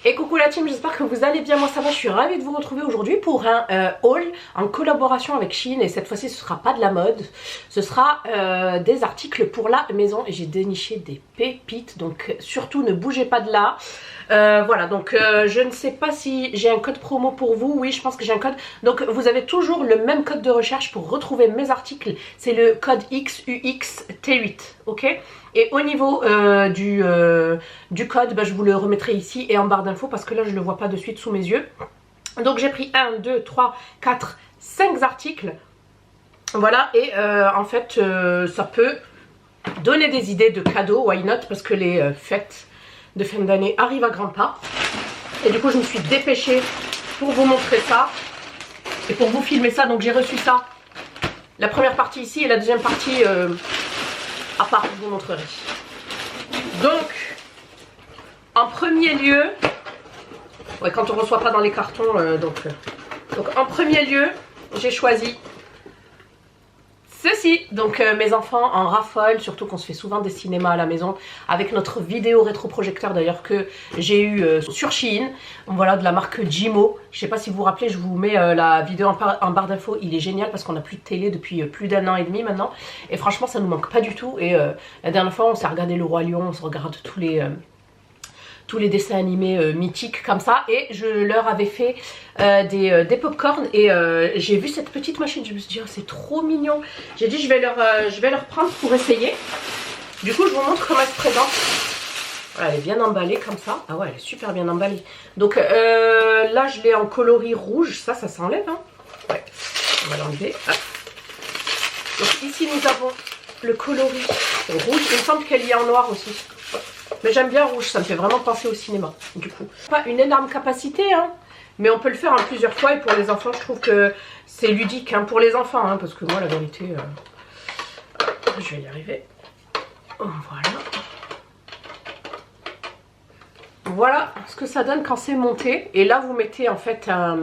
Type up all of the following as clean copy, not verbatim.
Et coucou la team, j'espère que vous allez bien, moi ça va, je suis ravie de vous retrouver aujourd'hui pour un haul en collaboration avec Shein. Et cette fois-ci ce sera pas de la mode, ce sera des articles pour la maison. Et j'ai déniché des pépites, donc surtout ne bougez pas de là. Voilà, donc je ne sais pas si j'ai un code promo pour vous. Oui, je pense que j'ai un code. Donc vous avez toujours le même code de recherche pour retrouver mes articles. C'est le code XUXT8, ok? Et au niveau du code, bah, je vous le remettrai ici et en barre d'infos parce que là je ne le vois pas de suite sous mes yeux. Donc j'ai pris 1, 2, 3, 4, 5 articles. Voilà, et en fait ça peut donner des idées de cadeaux, why not? Parce que les fêtes de fin d'année arrivent à grands pas. Et du coup je me suis dépêchée pour vous montrer ça et pour vous filmer ça. Donc j'ai reçu ça, la première partie ici et la deuxième partie à part, je vous montrerai. Donc en premier lieu, ouais, quand on ne reçoit pas dans les cartons, donc en premier lieu j'ai choisi ceci. Donc mes enfants en raffolent, surtout qu'on se fait souvent des cinémas à la maison avec notre vidéo rétroprojecteur d'ailleurs que j'ai eu sur Shein. Voilà, de la marque Jimo. Je sais pas si vous vous rappelez, je vous mets la vidéo en barre d'infos. Il est génial parce qu'on n'a plus de télé depuis plus d'1 an et demi maintenant. Et franchement ça nous manque pas du tout. Et la dernière fois on s'est regardé Le Roi Lion, on se regarde tous les dessins animés mythiques comme ça, et je leur avais fait des pop-corn et j'ai vu cette petite machine, je me suis dit oh, c'est trop mignon. J'ai dit je vais leur prendre pour essayer. Du coup je vous montre comment elle se présente. Voilà, elle est bien emballée comme ça. Ah ouais, elle est super bien emballée. Donc là je l'ai en coloris rouge, ça s'enlève hein. Ouais, on va l'enlever. Donc ici nous avons le coloris rouge, il me semble qu'elle y est en noir aussi. Mais j'aime bien rouge, ça me fait vraiment penser au cinéma, du coup. Pas une énorme capacité, hein, mais on peut le faire en plusieurs fois. Et pour les enfants, je trouve que c'est ludique, hein, pour les enfants, hein, parce que moi, la vérité, je vais y arriver. Voilà. Voilà ce que ça donne quand c'est monté. Et là, vous mettez en fait un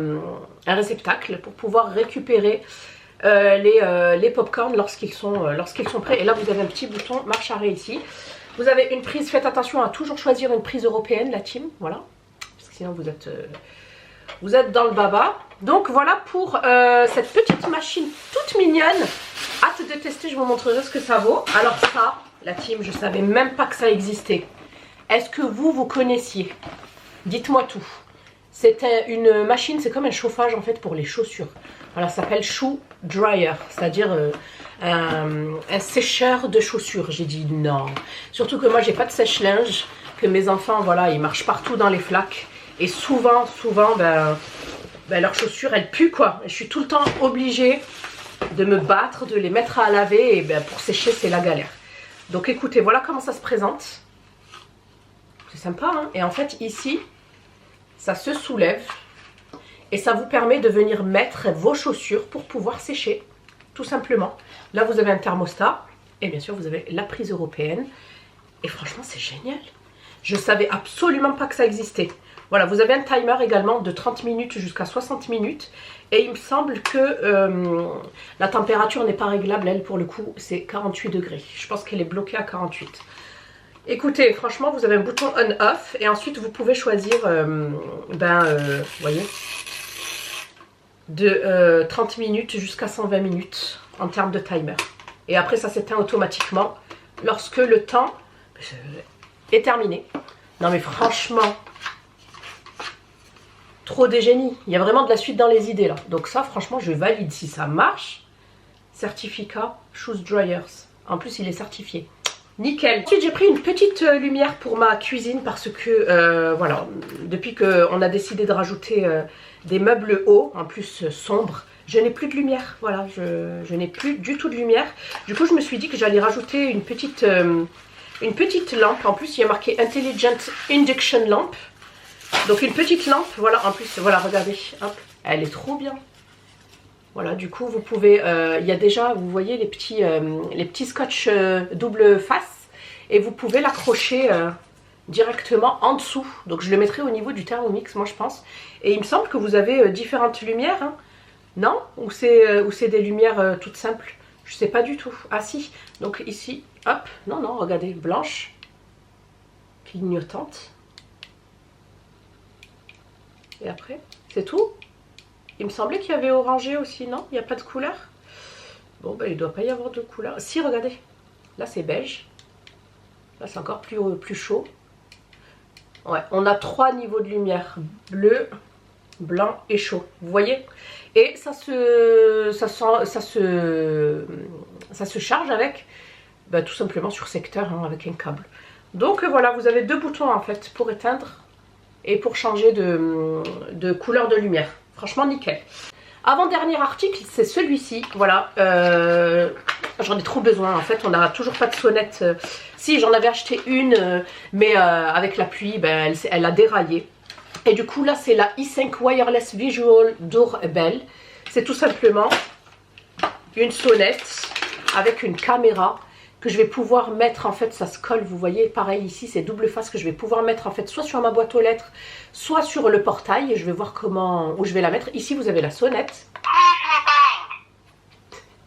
réceptacle pour pouvoir récupérer les pop-corn lorsqu'ils sont prêts. Et là, vous avez un petit bouton marche arrêt ici. Vous avez une prise, faites attention à toujours choisir une prise européenne, la team, voilà. Parce que sinon vous êtes dans le baba. Donc voilà pour cette petite machine toute mignonne. Hâte de tester, je vous montrerai ce que ça vaut. Alors ça, la team, je savais même pas que ça existait. Est-ce que vous connaissiez? Dites-moi tout. C'était une machine, c'est comme un chauffage en fait pour les chaussures. Voilà, ça s'appelle shoe dryer, c'est-à-dire un sécheur de chaussures. J'ai dit non. Surtout que moi j'ai pas de sèche-linge, que mes enfants voilà ils marchent partout dans les flaques et souvent ben, leurs chaussures elles puent quoi. Et je suis tout le temps obligée de me battre, de les mettre à laver et ben, pour sécher c'est la galère. Donc écoutez, voilà comment ça se présente. C'est sympa hein. Et en fait ici ça se soulève et ça vous permet de venir mettre vos chaussures pour pouvoir sécher. Tout simplement. Là, vous avez un thermostat. Et bien sûr, vous avez la prise européenne. Et franchement, c'est génial. Je ne savais absolument pas que ça existait. Voilà, vous avez un timer également de 30 minutes jusqu'à 60 minutes. Et il me semble que la température n'est pas réglable. Elle, pour le coup, c'est 48 degrés. Je pense qu'elle est bloquée à 48. Écoutez, franchement, vous avez un bouton on-off. Et ensuite, vous pouvez choisir, vous voyez, de 30 minutes jusqu'à 120 minutes en termes de timer. Et après ça s'éteint automatiquement lorsque le temps est terminé. Non mais franchement, trop des génies. Il y a vraiment de la suite dans les idées là. Donc ça franchement je valide si ça marche. Certificat Shoes Dryers. En plus il est certifié. Nickel. Ensuite j'ai pris une petite lumière pour ma cuisine parce que voilà, depuis qu'on a décidé de rajouter des meubles hauts, en plus sombres, je n'ai plus de lumière. Voilà, je n'ai plus du tout de lumière. Du coup je me suis dit que j'allais rajouter une petite lampe. En plus il y a marqué Intelligent Induction Lamp. Donc une petite lampe, voilà, en plus, voilà, regardez, hop, elle est trop bien. Voilà, du coup, vous pouvez, il y a déjà, vous voyez, les petits scotch double face. Et vous pouvez l'accrocher directement en dessous. Donc, je le mettrai au niveau du Thermomix, moi, je pense. Et il me semble que vous avez différentes lumières, hein. Non? Ou c'est des lumières toutes simples? Je sais pas du tout. Ah, si. Donc, ici, hop, non, regardez, blanche, clignotante. Et après, c'est tout. Il me semblait qu'il y avait orangé aussi, non? Il n'y a pas de couleur? Bon, ben, il ne doit pas y avoir de couleur. Si, regardez. Là, c'est beige. Là, c'est encore plus chaud. Ouais, on a 3 niveaux de lumière. Bleu, blanc et chaud. Vous voyez? Et ça se charge avec, bah, tout simplement sur secteur, hein, avec un câble. Donc voilà, vous avez 2 boutons en fait pour éteindre et pour changer de couleur de lumière. Franchement, nickel. Avant-dernier article, c'est celui-ci. Voilà, j'en ai trop besoin en fait. On n'a toujours pas de sonnette. Si, j'en avais acheté une, mais avec la pluie, ben, elle a déraillé. Et du coup, là, c'est la e5 Wireless Visual Doorbell. C'est tout simplement une sonnette avec une caméra que je vais pouvoir mettre, en fait, ça se colle, vous voyez, pareil ici, c'est double face que je vais pouvoir mettre, en fait, soit sur ma boîte aux lettres, soit sur le portail. Et je vais voir où je vais la mettre. Ici, vous avez la sonnette.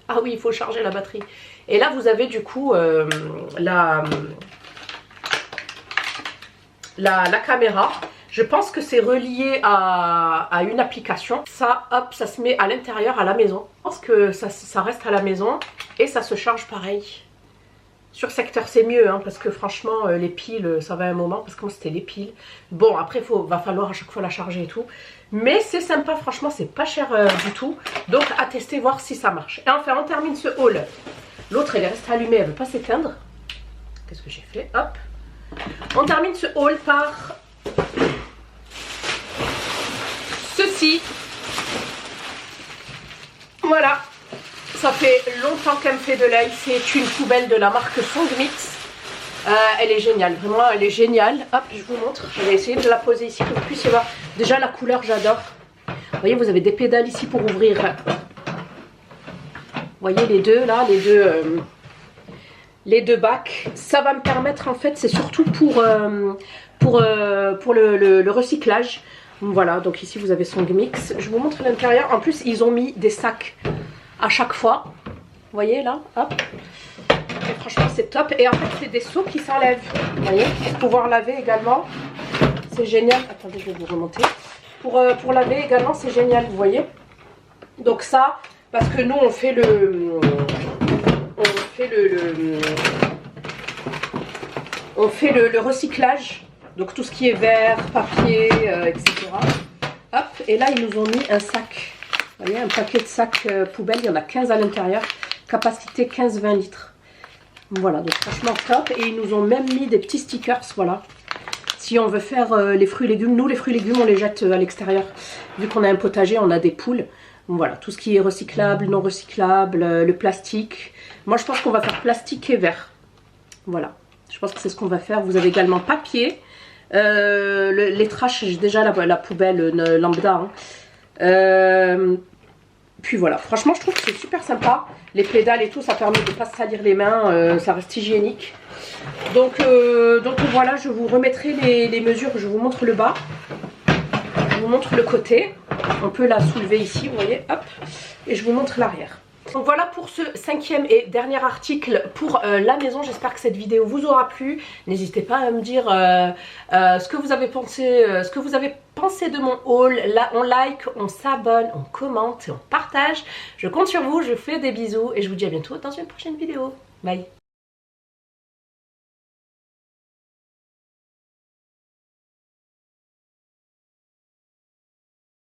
Ah oui, il faut charger la batterie. Et là, vous avez du coup la caméra. Je pense que c'est relié à une application. Ça, hop, ça se met à l'intérieur, à la maison. Je pense que ça reste à la maison et ça se charge pareil. Sur secteur, c'est mieux, hein, parce que franchement, les piles, ça va un moment, parce que moi, c'était les piles. Bon, après, va falloir à chaque fois la charger et tout. Mais c'est sympa, franchement, c'est pas cher du tout. Donc, à tester, voir si ça marche. Et enfin, on termine ce haul. L'autre, elle est restée allumée, elle ne veut pas s'éteindre. Qu'est-ce que j'ai fait? Hop. On termine ce haul par ceci. Voilà. Ça fait longtemps qu'elle me fait de l'œil. C'est une poubelle de la marque Songmix. Elle est géniale. Vraiment, elle est géniale. Hop, je vous montre. Je vais essayer de la poser ici pour que vous puissiez voir. Déjà, la couleur, j'adore. Vous voyez, vous avez des pédales ici pour ouvrir. Vous voyez les deux, là, les deux bacs. Ça va me permettre, en fait, c'est surtout pour le recyclage. Voilà, donc ici, vous avez Songmix. Je vous montre l'intérieur. En plus, ils ont mis des sacs à chaque fois, vous voyez là, hop, et franchement c'est top. Et en fait c'est des seaux qui s'enlèvent, vous voyez, pour pouvoir laver également, c'est génial. Attendez, je vais vous remonter. Pour laver également, c'est génial, vous voyez. Donc ça, parce que nous on fait le recyclage, donc tout ce qui est verre, papier, etc. Hop, et là ils nous ont mis un sac. Vous voyez, un paquet de sacs poubelle, il y en a 15 à l'intérieur, capacité 15-20 litres. Voilà, donc franchement top. Et ils nous ont même mis des petits stickers, voilà. Si on veut faire les fruits et légumes, nous les fruits et légumes on les jette à l'extérieur. Vu qu'on a un potager, on a des poules. Voilà, tout ce qui est recyclable, non recyclable, le plastique. Moi je pense qu'on va faire plastique et verre. Voilà, je pense que c'est ce qu'on va faire. Vous avez également papier. Les trashs, j'ai déjà la poubelle lambda. Hein. Puis voilà, franchement je trouve que c'est super sympa. Les pédales et tout, ça permet de ne pas se salir les mains, ça reste hygiénique. Donc voilà, je vous remettrai les mesures, je vous montre le bas. Je vous montre le côté. On peut la soulever ici, vous voyez, hop. Et je vous montre l'arrière. Donc voilà pour ce 5e et dernier article pour la maison. J'espère que cette vidéo vous aura plu. N'hésitez pas à me dire ce que vous avez pensé de mon haul. Là, on like, on s'abonne, on commente et on partage. Je compte sur vous, je fais des bisous et je vous dis à bientôt dans une prochaine vidéo. Bye.